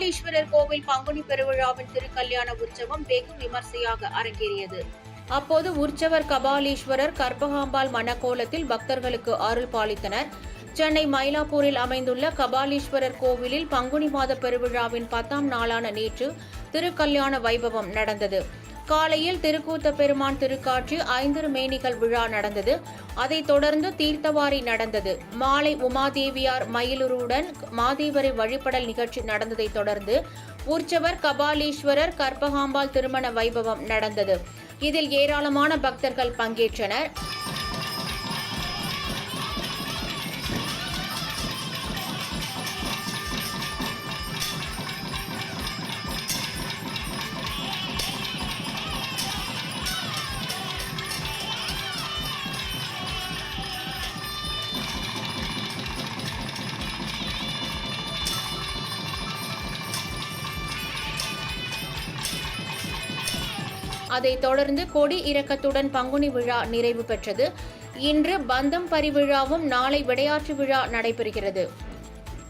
கபாலீஸ்வரர் கோவில் பங்குனி பெருவிழாவின் திருக்கல்யாண உற்சவம் வெகு விமர்சையாக அரங்கேறியது. அப்போது உற்சவர் கபாலீஸ்வரர் கற்பகாம்பாள் மணக்கோலத்தில் பக்தர்களுக்கு அருள் பாலித்தனர். சென்னை மயிலாப்பூரில் அமைந்துள்ள கபாலீஸ்வரர் கோவிலில் பங்குனி மாத பெருவிழாவின் 10ஆம் நாளான நேற்று திருக்கல்யாண வைபவம் நடந்தது. காலையில் திருக்கூத்த பெருமான் திருக்காட்சி ஐந்திருமேனிகள் விழா நடந்தது. அதைத் தொடர்ந்து தீர்த்தவாரி நடந்தது. மாலை உமாதேவியார் மயிலுருவுடன் மாதேவரை வழிபடல் நிகழ்ச்சி நடந்ததைத் தொடர்ந்து உற்சவர் கபாலீஸ்வரர் கற்பகாம்பாள் திருமண வைபவம் நடந்தது. இதில் ஏராளமான பக்தர்கள் பங்கேற்றனர். அதைத் தொடர்ந்து கொடி இறக்கத்துடன் பங்குனி விழா நிறைவு பெற்றது. இன்று பந்தம் பரிவிழாவும் நாளை விடையாற்று விழா நடைபெறுகிறது.